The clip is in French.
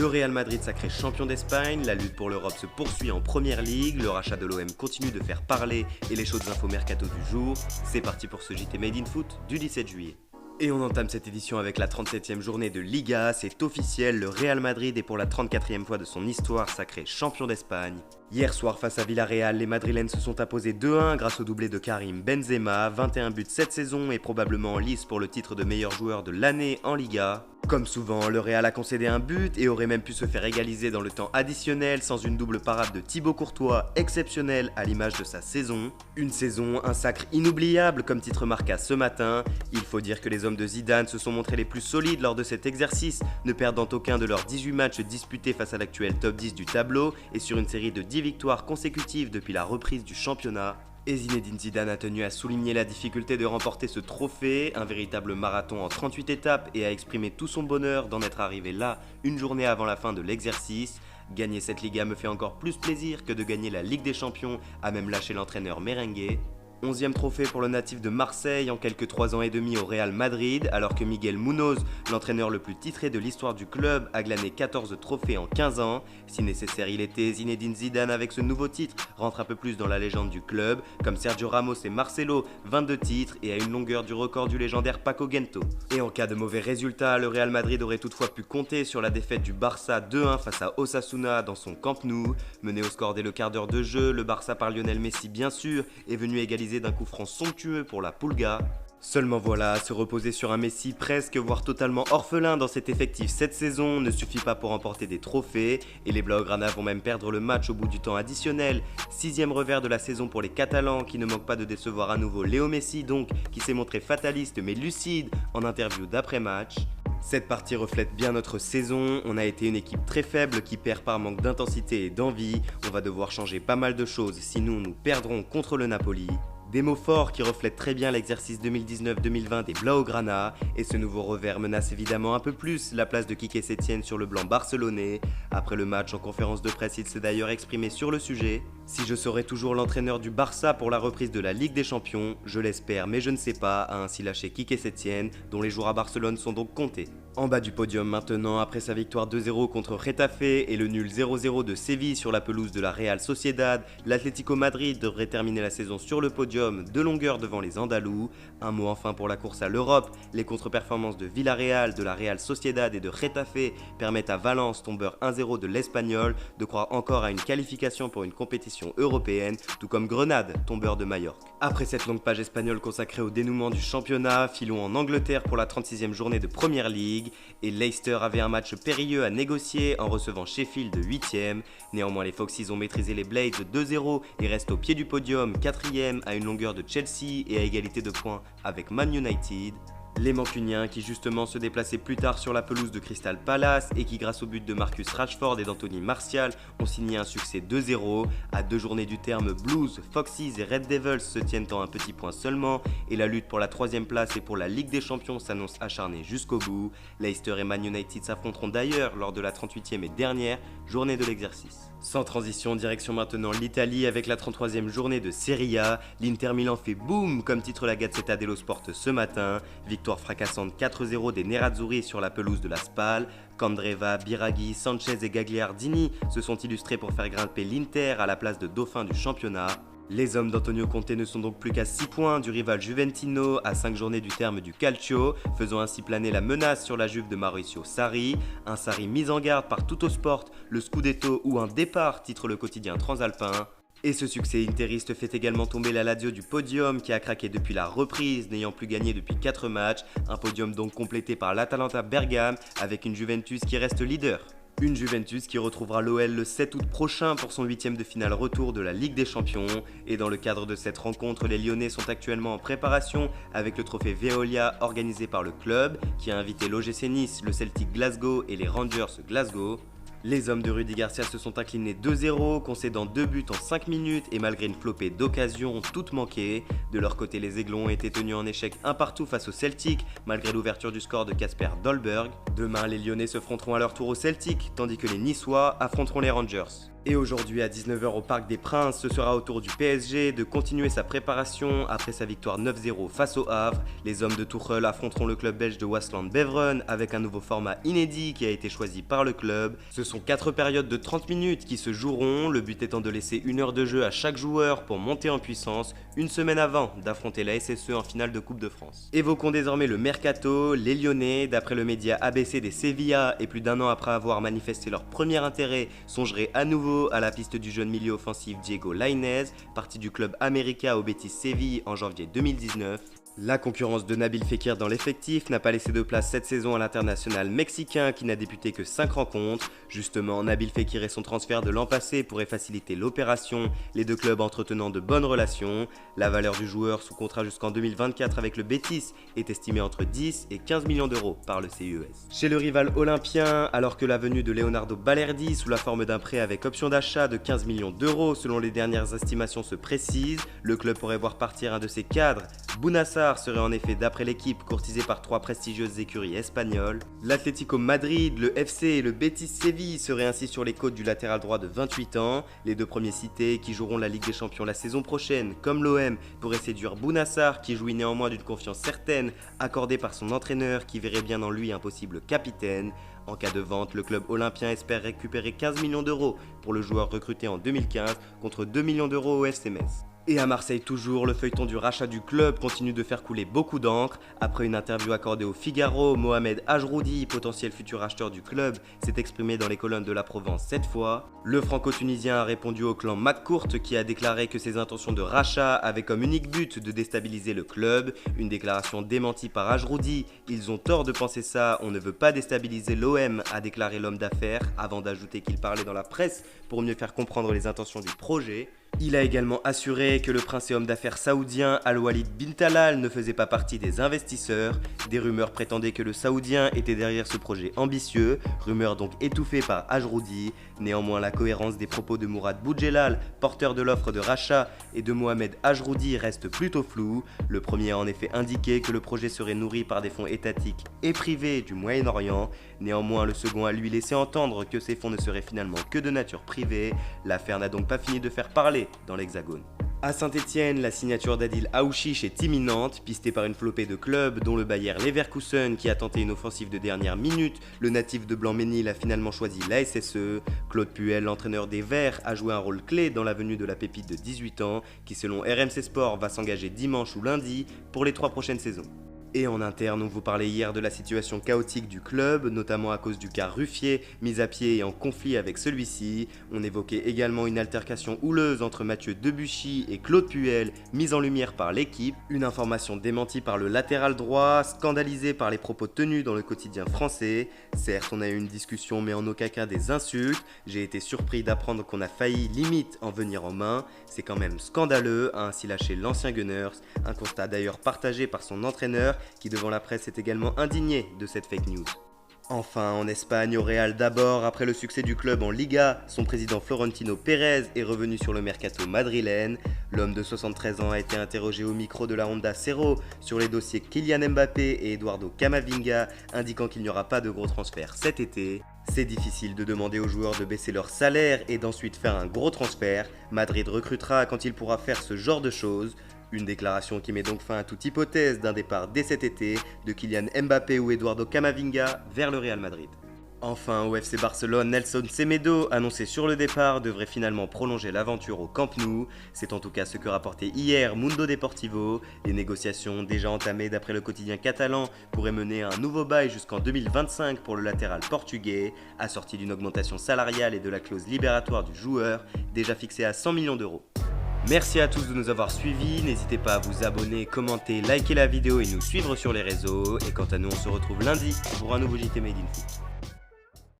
Le Real Madrid sacré champion d'Espagne, la lutte pour l'Europe se poursuit en Première Ligue, le rachat de l'OM continue de faire parler et les chaudes infos mercato du jour. C'est parti pour ce JT Made in Foot du 17 juillet. Et on entame cette édition avec la 37e journée de Liga, c'est officiel, le Real Madrid est pour la 34e fois de son histoire sacré champion d'Espagne. Hier soir face à Villarreal, les Madrilènes se sont imposés 2-1 grâce au doublé de Karim Benzema, 21 buts cette saison et probablement en lice pour le titre de meilleur joueur de l'année en Liga. Comme souvent, le Real a concédé un but et aurait même pu se faire égaliser dans le temps additionnel sans une double parade de Thibaut Courtois exceptionnelle à l'image de sa saison. Une saison, un sacre inoubliable comme titre marqua ce matin. Il faut dire que les hommes de Zidane se sont montrés les plus solides lors de cet exercice, ne perdant aucun de leurs 18 matchs disputés face à l'actuel top 10 du tableau et sur une série de 10 victoires consécutives depuis la reprise du championnat. Et Zinedine Zidane a tenu à souligner la difficulté de remporter ce trophée, un véritable marathon en 38 étapes et a exprimé tout son bonheur d'en être arrivé là, une journée avant la fin de l'exercice. Gagner cette Liga me fait encore plus plaisir que de gagner la Ligue des Champions, a même lâché l'entraîneur merengue. 11e trophée pour le natif de Marseille en quelques 3 ans et demi au Real Madrid, alors que Miguel Munoz, l'entraîneur le plus titré de l'histoire du club, a glané 14 trophées en 15 ans. Si nécessaire il était, Zinedine Zidane avec ce nouveau titre rentre un peu plus dans la légende du club, comme Sergio Ramos et Marcelo, 22 titres et à une longueur du record du légendaire Paco Gento. Et en cas de mauvais résultat, le Real Madrid aurait toutefois pu compter sur la défaite du Barça 2-1 face à Osasuna dans son Camp Nou. Mené au score dès le quart d'heure de jeu, le Barça par Lionel Messi bien sûr est venu égaliser d'un coup franc somptueux pour la Pulga. Seulement voilà, se reposer sur un Messi presque voire totalement orphelin dans cet effectif cette saison ne suffit pas pour remporter des trophées et les Blaugrana vont même perdre le match au bout du temps additionnel. 6e revers de la saison pour les Catalans qui ne manquent pas de décevoir à nouveau Léo Messi donc qui s'est montré fataliste mais lucide en interview d'après-match. Cette partie reflète bien notre saison, on a été une équipe très faible qui perd par manque d'intensité et d'envie, on va devoir changer pas mal de choses sinon nous perdrons contre le Napoli. Des mots forts qui reflètent très bien l'exercice 2019-2020 des Blaugrana et ce nouveau revers menace évidemment un peu plus la place de Quique Setién sur le blanc barcelonais. Après le match en conférence de presse, il s'est d'ailleurs exprimé sur le sujet. Si je serai toujours l'entraîneur du Barça pour la reprise de la Ligue des Champions, je l'espère mais je ne sais pas, a ainsi lâché Quique Setién dont les jours à Barcelone sont donc comptés. En bas du podium maintenant, après sa victoire 2-0 contre Getafe et le nul 0-0 de Séville sur la pelouse de la Real Sociedad, l'Atlético Madrid devrait terminer la saison sur le podium de longueur devant les Andalous. Un mot enfin pour la course à l'Europe, les contre-performances de Villarreal, de la Real Sociedad et de Getafe permettent à Valence, tombeur 1-0 de l'Espagnol, de croire encore à une qualification pour une compétition européenne, tout comme Grenade, tombeur de Majorque. Après cette longue page espagnole consacrée au dénouement du championnat, filons en Angleterre pour la 36e journée de Première Ligue. Et Leicester avait un match périlleux à négocier en recevant Sheffield 8e. Néanmoins les Foxes ont maîtrisé les Blades 2-0 et restent au pied du podium 4e à une longueur de Chelsea et à égalité de points avec Man United. Les Mancuniens qui justement se déplaçaient plus tard sur la pelouse de Crystal Palace et qui grâce au but de Marcus Rashford et d'Anthony Martial ont signé un succès 2-0. À 2 journées du terme, Blues, Foxes et Red Devils se tiennent en un petit point seulement et la lutte pour la 3e place et pour la Ligue des Champions s'annonce acharnée jusqu'au bout. Leicester et Man United s'affronteront d'ailleurs lors de la 38e et dernière journée de l'exercice. Sans transition, direction maintenant l'Italie avec la 33e journée de Serie A. L'Inter Milan fait boum comme titre la Gazzetta dello Sport ce matin. Victoire fracassante 4-0 des Nerazzurri sur la pelouse de la Spal. Candreva, Biraghi, Sanchez et Gagliardini se sont illustrés pour faire grimper l'Inter à la place de dauphin du championnat. Les hommes d'Antonio Conte ne sont donc plus qu'à 6 points du rival Juventino à 5 journées du terme du Calcio, faisant ainsi planer la menace sur la Juve de Mauricio Sarri. Un Sarri mis en garde par Tuttosport, le Scudetto ou un départ titre le quotidien transalpin. Et ce succès interiste fait également tomber la Lazio du podium qui a craqué depuis la reprise, n'ayant plus gagné depuis 4 matchs. Un podium donc complété par l'Atalanta Bergame avec une Juventus qui reste leader. Une Juventus qui retrouvera l'OL le 7 août prochain pour son 8e de finale retour de la Ligue des Champions. Et dans le cadre de cette rencontre, les Lyonnais sont actuellement en préparation avec le trophée Veolia organisé par le club qui a invité l'OGC Nice, le Celtic Glasgow et les Rangers Glasgow. Les hommes de Rudy Garcia se sont inclinés 2-0, concédant 2 buts en 5 minutes et malgré une flopée d'occasions toutes manquées. De leur côté, les Aiglons ont été tenus en échec un partout face au Celtic, malgré l'ouverture du score de Kasper Dolberg. Demain, les Lyonnais se fronteront à leur tour au Celtic, tandis que les Niçois affronteront les Rangers. Et aujourd'hui à 19 h au Parc des Princes, ce sera au tour du PSG de continuer sa préparation après sa victoire 9-0 face au Havre. Les hommes de Tuchel affronteront le club belge de Waasland Beveren avec un nouveau format inédit qui a été choisi par le club. Ce sont 4 périodes de 30 minutes qui se joueront, le but étant de laisser 1 heure de jeu à chaque joueur pour monter en puissance, une semaine avant d'affronter la SSE en finale de Coupe de France. Évoquons désormais le mercato. Les Lyonnais, d'après le média ABC des Sevilla et plus d'1 an après avoir manifesté leur premier intérêt, songeraient à nouveau à la piste du jeune milieu offensif Diego Lainez, parti du club américain au Betis Séville en janvier 2019. La concurrence de Nabil Fekir dans l'effectif n'a pas laissé de place cette saison à l'international mexicain qui n'a débuté que 5 rencontres. Justement, Nabil Fekir et son transfert de l'an passé pourraient faciliter l'opération, les deux clubs entretenant de bonnes relations. La valeur du joueur sous contrat jusqu'en 2024 avec le Betis est estimée entre 10 et 15 millions d'euros par le CIES. Chez le rival olympien, alors que la venue de Leonardo Balerdi sous la forme d'un prêt avec option d'achat de 15 millions d'euros selon les dernières estimations se précise, le club pourrait voir partir un de ses cadres. Bounassar serait en effet, d'après l'équipe, courtisé par 3 prestigieuses écuries espagnoles. L'Atlético Madrid, le FC et le Betis Séville seraient ainsi sur les côtes du latéral droit de 28 ans. Les deux premiers cités, qui joueront la Ligue des Champions la saison prochaine, comme l'OM, pourraient séduire Bounassar, qui jouit néanmoins d'une confiance certaine, accordée par son entraîneur, qui verrait bien en lui un possible capitaine. En cas de vente, le club olympien espère récupérer 15 millions d'euros pour le joueur recruté en 2015 contre 2 millions d'euros au FC Metz. Et à Marseille toujours, le feuilleton du rachat du club continue de faire couler beaucoup d'encre. Après une interview accordée au Figaro, Mohamed Ajroudi, potentiel futur acheteur du club, s'est exprimé dans les colonnes de la Provence cette fois. Le franco-tunisien a répondu au clan McCourt qui a déclaré que ses intentions de rachat avaient comme unique but de déstabiliser le club. Une déclaration démentie par Ajroudi. Ils ont tort de penser ça, on ne veut pas déstabiliser l'OM, a déclaré l'homme d'affaires, avant d'ajouter qu'il parlait dans la presse pour mieux faire comprendre les intentions du projet. Il a également assuré que le prince et homme d'affaires saoudien Al-Walid bin Talal ne faisait pas partie des investisseurs. Des rumeurs prétendaient que le saoudien était derrière ce projet ambitieux, rumeurs donc étouffées par Ajroudi. Néanmoins, la cohérence des propos de Mourad Boudjelal, porteur de l'offre de rachat, et de Mohamed Ajroudi reste plutôt floue. Le premier a en effet indiqué que le projet serait nourri par des fonds étatiques et privés du Moyen-Orient. Néanmoins, le second a lui laissé entendre que ces fonds ne seraient finalement que de nature privée. L'affaire n'a donc pas fini de faire parler dans l'Hexagone. À Saint-Etienne, la signature d'Adil Aouchiche est imminente, pistée par une flopée de clubs, dont le Bayer Leverkusen qui a tenté une offensive de dernière minute. Le natif de Blanc-Ménil a finalement choisi la SSE. Claude Puel, l'entraîneur des Verts, a joué un rôle clé dans la venue de la pépite de 18 ans, qui selon RMC Sport va s'engager dimanche ou lundi pour les 3 prochaines saisons. Et en interne, on vous parlait hier de la situation chaotique du club, notamment à cause du cas Ruffier, mis à pied et en conflit avec celui-ci. On évoquait également une altercation houleuse entre Mathieu Debuchy et Claude Puel, mise en lumière par l'équipe. Une information démentie par le latéral droit, scandalisé par les propos tenus dans le quotidien français. Certes, on a eu une discussion, mais en aucun cas des insultes. J'ai été surpris d'apprendre qu'on a failli limite en venir en main. C'est quand même scandaleux, a ainsi lâché l'ancien Gunners. Un constat d'ailleurs partagé par son entraîneur, qui devant la presse est également indigné de cette fake news. Enfin, en Espagne, au Real d'abord, après le succès du club en Liga, son président Florentino Pérez est revenu sur le mercato madrilène. L'homme de 73 ans a été interrogé au micro de la Onda Cero sur les dossiers Kylian Mbappé et Eduardo Camavinga, indiquant qu'il n'y aura pas de gros transferts cet été. C'est difficile de demander aux joueurs de baisser leur salaire et d'ensuite faire un gros transfert. Madrid recrutera quand il pourra faire ce genre de choses. Une déclaration qui met donc fin à toute hypothèse d'un départ dès cet été de Kylian Mbappé ou Eduardo Camavinga vers le Real Madrid. Enfin, au FC Barcelone, Nelson Semedo, annoncé sur le départ, devrait finalement prolonger l'aventure au Camp Nou. C'est en tout cas ce que rapportait hier Mundo Deportivo. Les négociations, déjà entamées d'après le quotidien catalan, pourraient mener à un nouveau bail jusqu'en 2025 pour le latéral portugais, assorti d'une augmentation salariale et de la clause libératoire du joueur, déjà fixée à 100 millions d'euros. Merci à tous de nous avoir suivis, n'hésitez pas à vous abonner, commenter, liker la vidéo et nous suivre sur les réseaux. Et quant à nous, on se retrouve lundi pour un nouveau JT Made in Foot.